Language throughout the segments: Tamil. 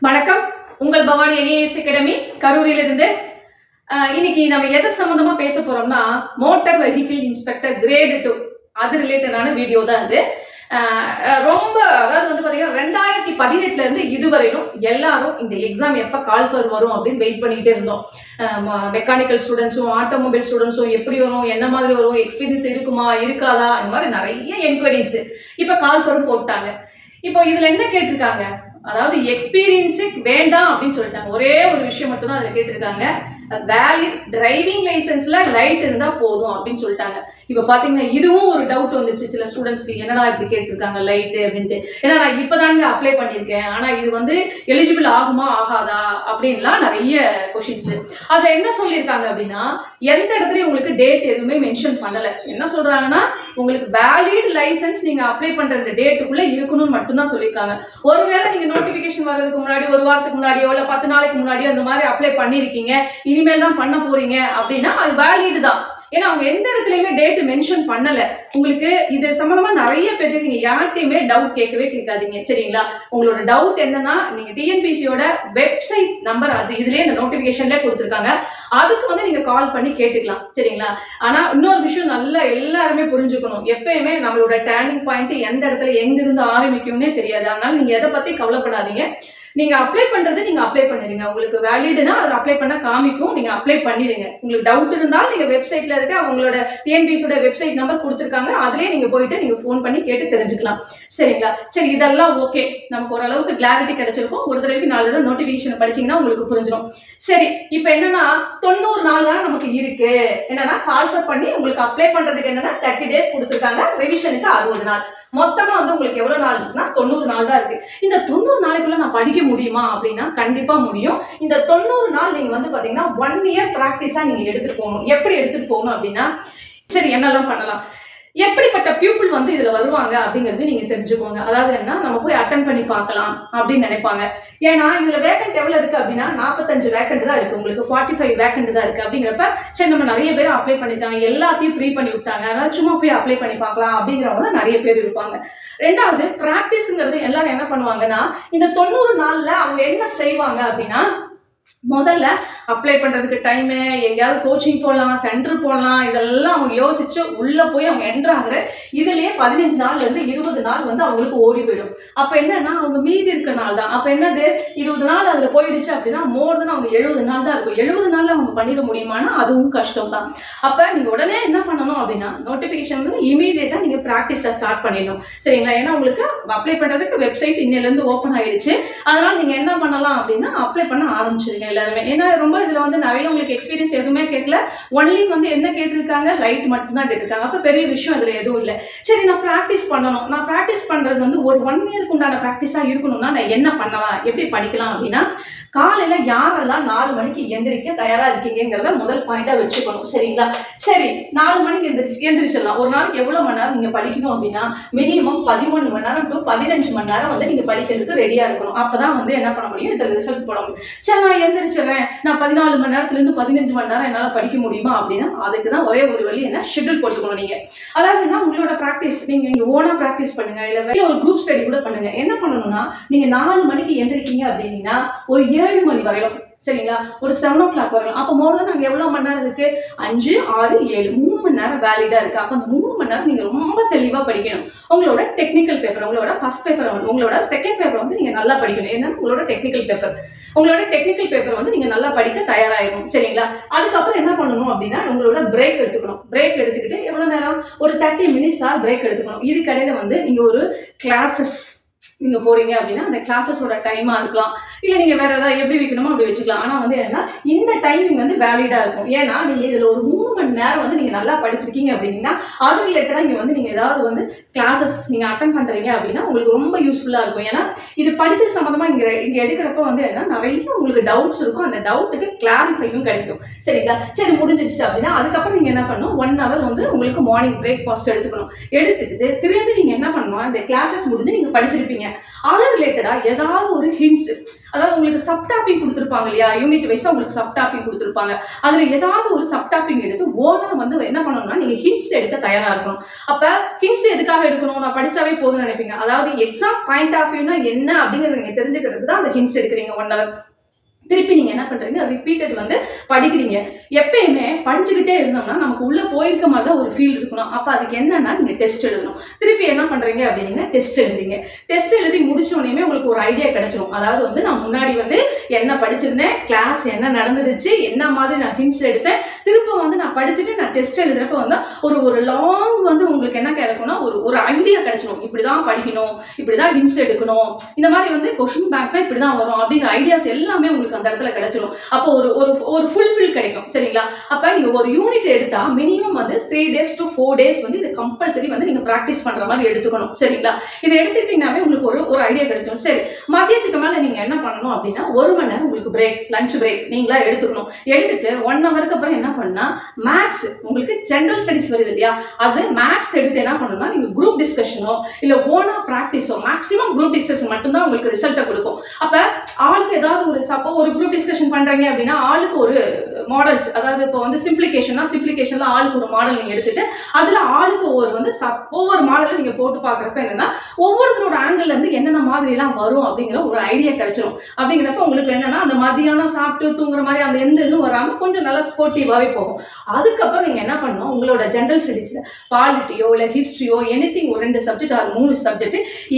வணக்கம். உங்கள் பவானி ஐஏஎஸ் அகாடமி கரூரிலிருந்து. இன்னைக்கு நம்ம எதை சம்பந்தமா பேச போறோம்னா மோட்டார் வெஹிக்கிள் இன்ஸ்பெக்டர் கிரேட் 2 அது ரிலேட்டடான வீடியோ தான் இது. ரொம்ப அதாவது வந்து பாத்தீங்கன்னா 2018 இருந்து இதுவரையிலும் எல்லாரும் இந்த எக்ஸாம் எப்ப கால் ஃபர் வரும் அப்படின்னு வெயிட் பண்ணிக்கிட்டே இருந்தோம். மெக்கானிக்கல் ஸ்டூடெண்ட்ஸும் ஆட்டோமொபைல் ஸ்டூடெண்ட்ஸும் எப்படி வரும், என்ன மாதிரி வரும், எக்ஸ்பீரியன்ஸ் இருக்குமா இருக்காதா, இந்த மாதிரி நிறைய என்கொயரிஸ் இப்ப கால் ஃபரும் போட்டாங்க. இப்போ இதுல என்ன கேட்டிருக்காங்க, அதாவது எக்ஸ்பீரியன்ஸு வேண்டாம் அப்படின்னு சொல்லிட்டாங்க. ஒரே ஒரு விஷயம் மட்டும் தான் அதில் கேட்டிருக்காங்க, வேலிட் டிரைவிங் லைசன்ஸ்ல லைட் இருந்தா போதும் அப்படின்னு சொல்லிட்டாங்க. இப்போ பாத்தீங்கன்னா இதுவும் ஒரு டவுட் வந்துருச்சு சில ஸ்டூடெண்ட்ஸ்க்கு, என்னடா இப்படி கேட்டிருக்காங்க லைட்டு அப்படின்ட்டு. ஏன்னா நான் இப்பதாங்க அப்ளை பண்ணியிருக்கேன், ஆனா இது வந்து எலிஜிபிள் ஆகுமா ஆகாதா அப்படின்லாம் நிறைய கொஷின்ஸ். அதுல என்ன சொல்லியிருக்காங்க அப்படின்னா, எந்த இடத்துலயும் உங்களுக்கு டேட் எதுவுமே மென்ஷன் பண்ணல. என்ன சொல்றாங்கன்னா, உங்களுக்கு வேலிட் லைசன்ஸ் நீங்க அப்ளை பண்ற இந்த டேட்டுக்குள்ள இருக்கணும்னு மட்டும்தான் சொல்லியிருக்காங்க. ஒருவேளை நீங்க நோட்டிபிகேஷன் வர்றதுக்கு முன்னாடி ஒரு வாரத்துக்கு முன்னாடியோ இல்ல 10 நாளைக்கு முன்னாடியோ அந்த மாதிரி அப்ளை பண்ணிருக்கீங்க, இனிமேல் தான் பண்ண போறீங்க அப்படின்னா அது வேலிட் தான். ஏன்னா அவங்க எந்த இடத்துலயுமே டேட் மென்ஷன் பண்ணல. உங்களுக்கு இது சம்பந்தமா நிறைய பேருக்கு நீங்க யார்ட்டையுமே டவுட் கேட்கவே கேட்காதீங்க, சரிங்களா? உங்களோட டவுட் என்னன்னா, நீங்க டிஎன்பிசியோட வெப்சைட் நம்பர் அது இதுலயே இந்த நோட்டிபிகேஷன்ல கொடுத்துருக்காங்க, அதுக்கு வந்து நீங்க கால் பண்ணி கேட்டுக்கலாம், சரிங்களா? ஆனா இன்னொரு விஷயம் நல்லா எல்லாருமே புரிஞ்சுக்கணும், எப்பயுமே நம்மளோட டேர்னிங் பாயிண்ட் எந்த இடத்துல எங்க இருந்து ஆரம்பிக்கும்னே தெரியாது. அதனால நீங்க எதை பத்தி கவலைப்படாதீங்க. நீங்க அப்ளை பண்றது நீங்க அப்ளை பண்ணிடுங்க. உங்களுக்கு வேலிட்னா அதை அப்ளை பண்ண காமிக்கும், நீங்க அப்ளை பண்ணிடுங்க. உங்களுக்கு டவுட் இருந்தால் நீங்க வெப்சைட்ல இருக்க அவங்களோட டிஎன்பிசியோட வெப்சைட் நம்பர் கொடுத்துருக்காங்க, அதுலயே நீங்க போயிட்டு நீங்க ஃபோன் பண்ணி கேட்டு தெரிஞ்சுக்கலாம், சரிங்களா? சரி, இதெல்லாம் ஓகே, நமக்கு ஓரளவுக்கு கிளாரிட்டி கிடைச்சிருக்கும். ஒரு தடவைக்கு 4 தடவை நோட்டிபிகேஷன் படிச்சீங்கன்னா உங்களுக்கு புரிஞ்சிடும். சரி, இப்போ என்னன்னா 90 நாள் தான் நமக்கு இருக்கு. என்னன்னா கால் ஃபர் பண்ணி உங்களுக்கு அப்ளை பண்றதுக்கு என்னன்னா 30 டேஸ் கொடுத்துருக்காங்க, ரிவிஷனுக்கு 60 நாள். மொத்தமா வந்து உங்களுக்கு எவ்வளவு நாள் இருக்குன்னா 90 நாள் தான் இருக்கு. இந்த 90 நாளைக்குள்ள நான் படிக்க முடியுமா அப்படின்னா கண்டிப்பா முடியும். இந்த 90 நாள் நீங்க வந்து பாத்தீங்கன்னா 1 இயர் பிராக்டிஸா நீங்க எடுத்துட்டு போகணும். எப்படி எடுத்துட்டு போகணும் அப்படின்னா, சரி என்னெல்லாம் பண்ணலாம், எப்படிப்பட்ட பீப்புள் வந்து இதுல வருவாங்க அப்படிங்கிறது நீங்க தெரிஞ்சுக்கோங்க. அதாவது என்ன, நம்ம போய் அட்டன் பண்ணி பார்க்கலாம் அப்படின்னு நினைப்பாங்க. ஏன்னா இதுல வேக்கண்ட் எவ்வளவு இருக்கு அப்படின்னா 45 வேக்கண்ட் தான் இருக்கு, உங்களுக்கு 45 வேக்கண்ட் தான் இருக்கு. அப்படிங்கிறப்ப சரி நம்ம நிறைய பேர் அப்ளை பண்ணிட்டாங்க, எல்லாத்தையும் ஃப்ரீ பண்ணி விட்டாங்க, அதனால சும்மா போய் அப்ளை பண்ணி பார்க்கலாம் அப்படிங்கிறவங்க நிறைய பேர் இருப்பாங்க. ரெண்டாவது, பிராக்டிஸ்ங்கிறது எல்லாரும் என்ன பண்ணுவாங்கன்னா, இந்த 90 நாள்ல அவங்க என்ன செய்வாங்க அப்படின்னா, முதல்ல அப்ளை பண்றதுக்கு டைமு, எங்கேயாவது கோச்சிங் போகலாம், சென்டர் போகலாம், இதெல்லாம் அவங்க யோசிச்சு உள்ள போய் அவங்க என்ட்ரு ஆகுற இதுலயே 15 நாள்ல இருந்து 20 நாள் வந்து அவங்களுக்கு ஓடி போயிடும். அப்ப என்னன்னா அவங்க மீதி இருக்க நாள் தான். அப்ப என்னது, 20 நாள் அதுல போயிடுச்சு அப்படின்னா மோர் தென் அவங்க 70 நாள் தான் இருக்கும். 70 நாள்ல அவங்க பண்ணிட முடியுமானா அதுவும் கஷ்டம் தான். அப்ப நீங்க உடனே என்ன பண்ணணும் அப்படின்னா, நோட்டிபிகேஷன் வந்து இமீடியட்டா நீங்க பிராக்டிஸ ஸ்டார்ட் பண்ணிடணும், சரிங்களா? ஏன்னா உங்களுக்கு அப்ளை பண்றதுக்கு வெப்சைட் இன்னையில இருந்து ஓப்பன் ஆயிடுச்சு. அதனால நீங்க என்ன பண்ணலாம் அப்படின்னா அப்ளை பண்ண ஆரம்பிச்சிருங்க எல்லாருமே. ஏன்னா ரொம்ப இதுல வந்து நிறைய உங்களுக்கு எக்ஸ்பீரியன்ஸ் எதுவுமே கேட்கல, ஒன்லி வந்து என்ன கேட்டிருக்காங்க, லைட் மட்டும் தான் கேட்டிருக்காங்க. அப்ப பெரிய விஷயம் அதுல எதுவும் இல்லை. சரி, நான் பிராக்டிஸ் பண்ணணும், நான் பிராக்டிஸ் பண்றது வந்து ஒரு 1 இயருக்கு உண்டான பிராக்டிஸா இருக்கணும்னா நான் என்ன பண்ணலாம், எப்படி படிக்கலாம் அப்படின்னா, காலையில யாரெல்லாம் 4 மணிக்கு எந்திரிக்க தயாரா இருக்கீங்கிறத முதல் பாயிண்டா வச்சுக்கணும், சரிங்களா? சரி, 4 மணிக்கு எந்திரிச்சிடலாம். ஒரு நாளைக்கு எவ்வளவு மணி நேரம் நீங்க படிக்கணும் அப்படின்னா மினிமம் 13 மணி நேரம் டு 15 மணி நேரம் வந்து நீங்க படிக்கிறதுக்கு ரெடியா இருக்கணும். அப்பதான் வந்து என்ன பண்ண முடியும், இதில் ரிசல்ட் போட முடியும். சரி, நான் எந்திரிச்சிடுறேன், நான் 14 மணி நேரத்துல இருந்து 15 மணி நேரம் என்னால படிக்க முடியுமா அப்படின்னா, அதுக்கு தான் ஒரே ஒரு வழி, என்ன, ஷெட்யூல் போட்டுக்கணும் நீங்க. அதாவதுன்னா உங்களோட பிராக்டிஸ் நீங்க ஓனா பிராக்டிஸ் பண்ணுங்க, இல்ல ஒரு குரூப் ஸ்டடி கூட பண்ணுங்க. என்ன பண்ணணும்னா, நீங்க 4 மணிக்கு எந்திரிக்கீங்க அப்படின்னா ஒரு 7 மணி வரையிலும், சரிங்களா, ஒரு 7 o'clock வரலாம். அப்போ மோர் தான் நாங்க எவ்வளவு மணி நேரம் இருக்கு, 5, 6, 7 3 மணி நேரம் வேலிடா இருக்கு. அப்ப அந்த 3 மணி நேரம் நீங்க ரொம்ப தெளிவா படிக்கணும். உங்களோட டெக்னிக்கல் பேப்பர், உங்களோட ஃபர்ஸ்ட் பேப்பர், உங்களோட செகண்ட் பேப்பர் வந்து நீங்க நல்லா படிக்கணும். ஏன்னா உங்களோட டெக்னிக்கல் பேப்பர் வந்து நீங்க நல்லா படிக்க தயாராகணும், சரிங்களா? அதுக்கப்புறம் என்ன பண்ணணும் அப்படின்னா, உங்களோட பிரேக் எடுத்துக்கணும். பிரேக் எடுத்துக்கிட்டு எவ்வளவு நேரம், ஒரு 30 மினிட்ஸா பிரேக் எடுத்துக்கணும். இதுக்கடையில வந்து நீங்க ஒரு கிளாஸஸ் நீங்க போறீங்க அப்படின்னா அந்த கிளாஸஸோட டைமா இருக்கலாம், இல்ல நீங்க வேற ஏதாவது எப்படி வைக்கணுமோ அப்படி வச்சுக்கலாம். ஆனா வந்து என்னன்னா இந்த டைமிங் வந்து வேலிடா இருக்கும். ஏன்னா நீங்க இதுல ஒரு 3 மணி நேரம் வந்து நீங்க நல்லா படிச்சிருக்கீங்க அப்படின்னா அது ரிலேட்டடா இங்க வந்து நீங்க ஏதாவது வந்து கிளாஸஸ் நீங்க அட்டன் பண்றீங்க அப்படின்னா உங்களுக்கு ரொம்ப யூஸ்ஃபுல்லா இருக்கும். ஏன்னா இது படிச்சது சம்பந்தமா இங்க எடுக்கிறப்ப வந்து என்ன, நிறைய உங்களுக்கு டவுட்ஸ் இருக்கும், அந்த டவுட்டுக்கு கிளாரிஃபையும் கிடைக்கும், சரிங்களா? சரி, முடிஞ்சிருச்சு அப்படின்னா அதுக்கப்புறம் நீங்க என்ன பண்ணணும், 1 hour வந்து உங்களுக்கு மார்னிங் பிரேக்ஃபாஸ்ட் எடுத்துக்கணும். எடுத்துக்கிட்டு திரும்பி நீங்க என்ன பண்ணணும், அந்த கிளாஸஸ் முடிஞ்சு நீங்க படிச்சிருப்பீங்க படிச்சிருப்பீங்க. அது ரிலேட்டடா ஏதாவது ஒரு ஹிண்ட்ஸ், அதாவது உங்களுக்கு சப் டாபிக் கொடுத்துருப்பாங்க இல்லையா, யூனிட் வைஸா உங்களுக்கு சப் டாபிக் கொடுத்துருப்பாங்க. அதுல ஏதாவது ஒரு சப் டாபிக் எடுத்து ஓனா வந்து என்ன பண்ணணும்னா நீங்க ஹிண்ட்ஸ் எடுக்க தயாரா இருக்கணும். அப்ப ஹிண்ட்ஸ் எதுக்காக எடுக்கணும்? நான் படிச்சாவே போதும்னு நினைப்பீங்க. அதாவது எக்ஸாம் பாயிண்ட் ஆஃப் வியூனா என்ன அப்படிங்கறத நீங்க தெரிஞ்சுக்கிறதுக்கு தான் அந்த ஹிண்ட்ஸ் எடுக்கிறீங்க 1 hour. திருப்பி நீங்க என்ன பண்றீங்க, ரிப்பீட்டட் வந்து படிக்கிறீங்க. எப்பயுமே படிச்சுக்கிட்டே இருந்தோம்னா நமக்கு உள்ள போயிருக்க மாதிரி தான் ஒரு ஃபீல் இருக்கணும். அப்ப அதுக்கு என்னன்னா நீங்க டெஸ்ட் எழுதணும். திருப்பி என்ன பண்றீங்க அப்படின்னா டெஸ்ட் எழுதுறீங்க. டெஸ்ட் எழுதி முடிச்ச உடனே உங்களுக்கு ஒரு ஐடியா கிடைச்சிடும். அதாவது வந்து நான் முன்னாடி வந்து என்ன படிச்சிருந்தேன், கிளாஸ் என்ன நடந்துருச்சு, என்ன மாதிரி நான் ஹிண்ட்ஸ் எடுத்தேன், திருப்ப வந்து நான் படிச்சுட்டு நான் டெஸ்ட் எழுதுறப்ப வந்து ஒரு லாங் வந்து உங்களுக்கு என்ன கிடைக்கும்னா ஒரு ஐடியா கிடைச்சிடும். இப்படிதான் படிக்கணும், இப்படிதான் ஹிண்ட்ஸ் எடுக்கணும், இந்த மாதிரி வந்து கொஸ்டின் பேங்க்னா இப்படிதான் வரும் அப்படிங்கிற ஐடியாஸ் எல்லாமே உங்களுக்கு அந்த இடத்துல கிடைச்சிடும். அப்போ ஒரு ஃபுல்ஃபில் கிடைக்கும். சரிங்களா? அப்ப நீங்க ஒரு யூனிட் எடுத்தா மினிமம் வந்து 3 days to 4 days வந்து இது கம்பல்சரி வந்து நீங்க பிராக்டிஸ் பண்ற மாதிரி எடுத்துக்கணும். சரிங்களா? இதை எடுத்துக்கிட்டீங்கன்னாவே உங்களுக்கு ஒரு ஐடியா கிடைச்சிடும். சரி, மதியத்துக்கு மேல நீங்க என்ன பண்ணணும் அப்படின்னா 1 மணி நேரம் உங்களுக்கு பிரேக், லஞ்ச் பிரேக் நீங்களா எடுத்துக்கணும். எடுத்துட்டு 1 ஹவருக்கு அப்புறம் என்ன பண்ணா மேத்ஸ், உங்களுக்கு ஜெனரல் ஸ்டடிஸ் வருது இல்லையா, அது மேத்ஸ் எடுத்து என்ன பண்ணணும்னா நீங்க குரூப் டிஸ்கஷனோ இல்ல ஓனா பிராக்டிஸோ, மேக்ஸிமம் குரூப் டிஸ்கஷன் மட்டும்தான் உங்களுக்கு ரிசல்ட்டை கொடுக்கும். அப்ப ஆளுக்கு ஏதாவது ஒரு குரூப் டிஸ்கஷன் பண்றீங்க அப்படின்னா ஆளுக்கு ஒரு மாடல்ஸ், அதாவது இப்போ வந்து சிம்பிளிகேஷன்ல ஆளுக்கு ஒரு மாடல் நீங்க எடுத்துட்டு அதுல ஆளுக்கு ஒவ்வொரு மாடலும் நீங்க போட்டு பாக்குறப்ப என்னன்னா ஒவ்வொருத்தரோட ஆங்கிள் இருந்து என்னென்ன மாதிரி எல்லாம் வரும் அப்படிங்கிற ஒரு ஐடியா கிடைச்சிடும். அப்படிங்கிறப்ப உங்களுக்கு என்னன்னா அந்த மதியானம் சாப்பிட்டு தூங்குற மாதிரி அந்த எந்த இதுவும் வராம கொஞ்சம் நல்லா ஸ்போர்ட்டிவாவே போகும். அதுக்கப்புறம் நீங்க என்ன பண்ணணும், உங்களோட ஜெனரல் ஸ்டடிஸ்ல பாலிட்டியோ இல்ல ஹிஸ்டரியோ எனிதிங் ஒரு 2 subject or 3 subject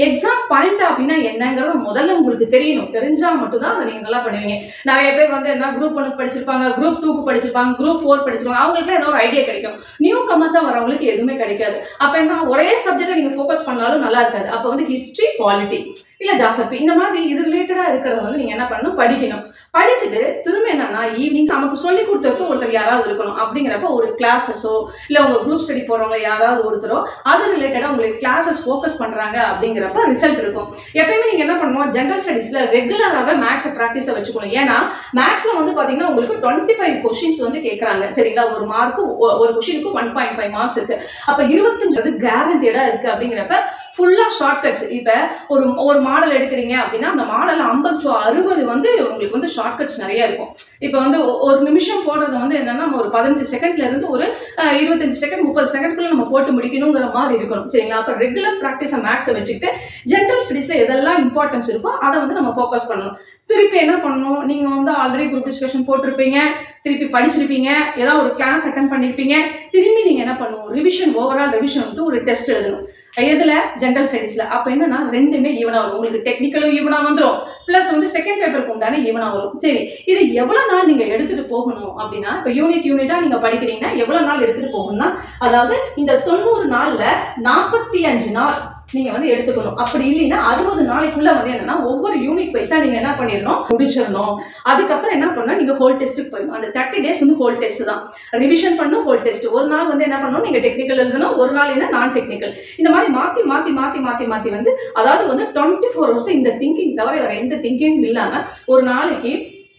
exam point of வியூனா என்னங்கிறத முதல்ல உங்களுக்கு தெரியணும். தெரிஞ்சா மட்டும் தான் அதை நீங்க நல்லா பண்ணுவீங்க. நிறைய பேர் வந்து என்ன குரூப் 1 படிச்சிருப்பாங்க, குரூப் 2 படிச்சிருப்பாங்க, குரூப் 4 படிச்சிருப்பாங்க, அவங்களுக்கு ஏதாவது ஒரு ஐடியா கிடைக்கும். நியூ கமர்ஸா வரவங்களுக்கு எதுவுமே கிடைக்காது. அப்ப என்ன, ஒரே சப்ஜெக்டை நீங்க ஃபோக்கஸ் பண்ணாலும் நல்லா இருக்காது. அப்ப வந்து ஹிஸ்டரி, பாலிட்டி இல்ல ஜாகிரபி இந்த மாதிரி இது ரிலேட்டடா இருக்கிறத வந்து நீங்க என்ன பண்ணணும், படிக்கணும். படிச்சுட்டு திரும்ப என்னன்னா ஈவினிங் நமக்கு சொல்லி கொடுத்ததுக்கு ஒருத்தர் யாராவது இருக்கணும். அப்படிங்கிறப்ப ஒரு கிளாஸஸோ இல்ல உங்க குரூப் ஸ்டடி போறவங்க யாராவது ஒருத்தரோ அது ரிலேட்டடா உங்களுக்கு கிளாஸஸ் ஃபோக்கஸ் பண்றாங்க அப்படிங்கிறப்ப ரிசல்ட் இருக்கும். எப்பயுமே நீங்க என்ன பண்ணணும், ஜெனரல் ஸ்டடிஸ்ல ரெகுலராக மேக்ஸ் பிராக்டிஸை வச்சுக்கணும். ஏன்னா மேக்ஸ்ல வந்து பாத்தீங்கன்னா உங்களுக்கு 25 கொஸ்டின்ஸ் வந்து கேட்கறாங்க. சரிங்களா? ஒரு மார்க்கு ஒரு கொஸ்டினுக்கு 1.5 மார்க்ஸ் இருக்கு. அப்ப 25 கேரண்டடா இருக்கு. அப்படிங்கிறப்ப ஃபுல்லா ஷார்ட்கட்ஸ். இப்ப ஒரு மாடல் எடுக்கிறீங்க அப்படின்னா அந்த மாடல் 50 to 60 வந்து உங்களுக்கு வந்து ஷார்ட்கட்ஸ் நிறைய இருக்கும். இப்ப வந்து ஒரு நிமிஷம் போடுறது வந்து என்னன்னா ஒரு 15 செகண்ட்ல இருந்து ஒரு 25 செகண்ட் 30 செகண்ட்குள்ள நம்ம போட்டு முடிக்கணுங்கிற மாதிரி இருக்கணும். சரிங்களா? அப்ப ரெகுலர் பிராக்டிஸ் மேக்ஸை வச்சுக்கிட்டு ஜெனரல் ஸ்டடிஸ்ல எதெல்லாம் இம்பார்ட்டன்ஸ் இருக்கோ அதை வந்து நம்ம ஃபோக்கஸ் பண்ணணும். திருப்பி என்ன பண்ணணும், நீங்க வந்து ஆல்ரெடி குரூப் டிஸ்கஷன் போட்டிருப்பீங்க, திருப்பி படிச்சிருப்பீங்க, ஏதாவது ஒரு கிளாஸ் அட்டெண்ட் பண்ணிருப்பீங்க, திரும்பி நீங்க என்ன பண்ணணும், ரிவிஷன், ஓவரால் ரிவிஷன் வந்து ஒரு டெஸ்ட் எழுதணும். எதுல? ஜெனரல் ஸ்டடிஸ்ல. அப்ப என்னன்னா ரெண்டுமே ஈவனா வரும். உங்களுக்கு டெக்னிக்கலும் ஈவனா வந்துடும், பிளஸ் வந்து செகண்ட் பேப்பருக்கு உண்டான ஈவனா வரும். சரி, இது எவ்வளவு நாள் நீங்க எடுத்துட்டு போகணும் அப்படின்னா, இப்ப யூனிட்டா நீங்க படிக்கிறீங்கன்னா எவ்வளவு நாள் எடுத்துட்டு போகணும்னா, அதாவது இந்த 90 நாள்ல 45 நாள் நீங்க வந்து எடுத்துக்கணும். அப்படி இல்லைன்னா 60 நாளைக்குள்ள வந்து என்னன்னா ஒவ்வொரு யூனிட் வைஸா நீங்க என்ன பண்ணிடணும், முடிச்சிடணும். அதுக்கப்புறம் என்ன பண்ணா நீங்க ஹோல் டெஸ்ட்டுக்கு போயிடணும். அந்த 30 days வந்து ஹோல் டெஸ்ட் தான். ரிவிஷன் பண்ணும், ஹோல் டெஸ்ட். ஒரு நாள் வந்து என்ன பண்ணணும், நீங்க டெக்னிக்கல் எழுதணும், ஒரு நாள் என்ன நான் டெக்னிக்கல். இந்த மாதிரி மாத்தி மாத்தி மாத்தி மாத்தி மாத்தி வந்து அதாவது வந்து 24 hours இந்த திங்கிங் தவிர வேற எந்த திங்கிங் இல்லாம ஒரு நாளைக்கு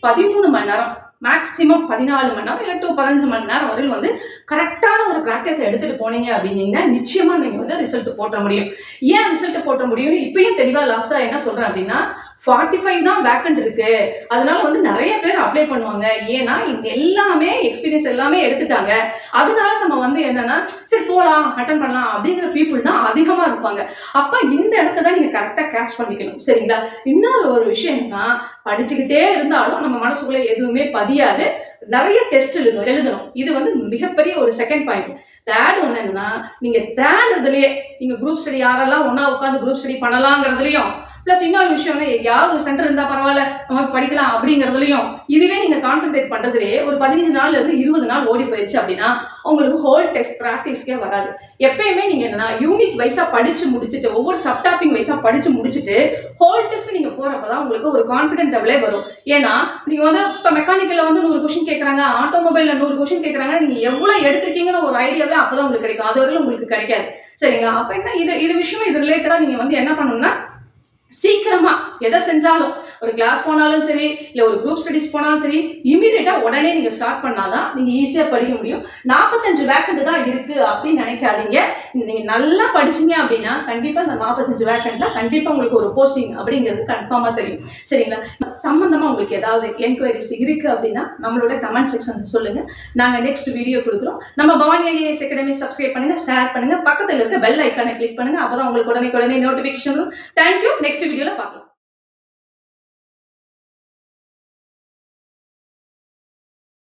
13 மணி நேரம், மேக்ஸிமம் 14 மணி நேரம் இல்லை 15 மணி நேரம் வரையும் வந்து கரெக்டான ஒரு ப்ராக்டிஸ் எடுத்துட்டு போனீங்க அப்படின்னீங்கன்னா நிச்சயமா நீங்க வந்து ரிசல்ட் போட்ட முடியும். ஏன் ரிசல்ட் போட்ட முடியும்னு இப்பயும் தெளிவா லாஸ்டா என்ன சொல்றேன் அப்படின்னா, 45 தான் வேக்கன்ட் இருக்கு, அதனால வந்து நிறைய பேர் அப்ளை பண்ணுவாங்க. ஏன்னா இங்க எல்லாமே எக்ஸ்பீரியன்ஸ் எல்லாமே எடுத்துட்டாங்க. அதனால நம்ம வந்து என்னன்னா சரி போலாம் அட்டன் பண்ணலாம் அப்படிங்கிற பீப்புள் தான் அதிகமா இருப்பாங்க. அப்ப இந்த இடத்த தான் நீங்க கரெக்டா கேட்ச் பண்ணிக்கணும். சரிங்களா? இன்னொரு ஒரு விஷயம் என்னன்னா, படிச்சுக்கிட்டே இருந்தாலும் நம்ம மனசுக்குள்ள எதுவுமே பதியாது. நிறைய டெஸ்ட் எழுதணும். இது வந்து மிகப்பெரிய ஒரு செகண்ட் பாயிண்ட். தேர்ட் ஒன்று என்னன்னா, நீங்க தேடுறதுலயே நீங்க குரூப் ஸ்டடி யாரெல்லாம் ஒன்னா உட்காந்து குரூப் ஸ்டடி பண்ணலாங்கிறதுலயும், பிளஸ் இன்னொரு விஷயம் யாரும் ஒரு சென்டர் இருந்தா பரவாயில்ல நம்ம படிக்கலாம் அப்படிங்கிறதுலயும், இதுவே நீங்க கான்சென்ட்ரேட் பண்றதுலயே ஒரு 15 நாள்ல இருந்து 20 நாள் ஓடி போயிடுச்சு அப்படின்னா உங்களுக்கு ஹோல் டெஸ்ட் பிராக்டிஸ்க்கே வராது. எப்பயுமே நீங்க என்னன்னா யூனிட் வைஸா படிச்சு முடிச்சுட்டு, ஒவ்வொரு சப் டாபிக் வைஸா படிச்சு முடிச்சுட்டு ஹோல் டெஸ்ட் நீங்க போறப்பதான் உங்களுக்கு ஒரு கான்பிடென்ட் லெவலே வரும். ஏன்னா நீங்க வந்து இப்ப மெக்கானிக்கல்ல வந்து 100 கொஸ்டின் கேட்கறாங்க, ஆட்டோமொபைல்ல 100 கொஸ்டின் கேட்கறாங்க, நீங்க எவ்வளவு எடுத்திருக்கீங்கன்னு ஒரு ஐடியாவே அப்பதான் உங்களுக்கு கிடைக்கும். அது வரைக்கும் உங்களுக்கு கிடைக்காது. சரிங்களா? அப்ப என்ன இது விஷயம் இது ரிலேட்டடா நீங்க வந்து என்ன பண்ணணும்னா சீக்கிரமா எதை செஞ்சாலும் ஒரு கிளாஸ் போனாலும் சரி இல்ல ஒரு குரூப் ஸ்டடிஸ் போனாலும் சரி இமீடியட்டா உடனே நீங்க ஸ்டார்ட் பண்ணாதான் நீங்க ஈஸியா படிக்க முடியும். 45 வேக்கண்ட் தான் இருக்கு அப்படின்னு நினைக்காதீங்க. நீங்க நல்லா படிச்சீங்க அப்படின்னா கண்டிப்பா இந்த 45 வேக்கண்ட்ல கண்டிப்பா உங்களுக்கு ஒரு போஸ்டிங் அப்படிங்கிறது கன்ஃபார்மா தெரியும். சரிங்களா? சம்பந்தமா உங்களுக்கு ஏதாவது என்கொயரிஸ் இருக்கு அப்படின்னா நம்மளோட கமெண்ட் செக்ஷன் சொல்லுங்க. நாங்க நெக்ஸ்ட் வீடியோ கொடுக்குறோம். நம்ம பவானி ஐஏஎஸ் அகாடமி சப்ஸ்கிரைப் பண்ணுங்க, ஷேர் பண்ணுங்க, பக்கத்துல இருக்க பெல் ஐக்கானை கிளிக் பண்ணுங்க. அப்பதான் உங்களுக்கு உடனே நோட்டிபிகேஷன் வரும். தேங்க்யூ. நெக்ஸ்ட் வீடியோல பார்க்கலாம்.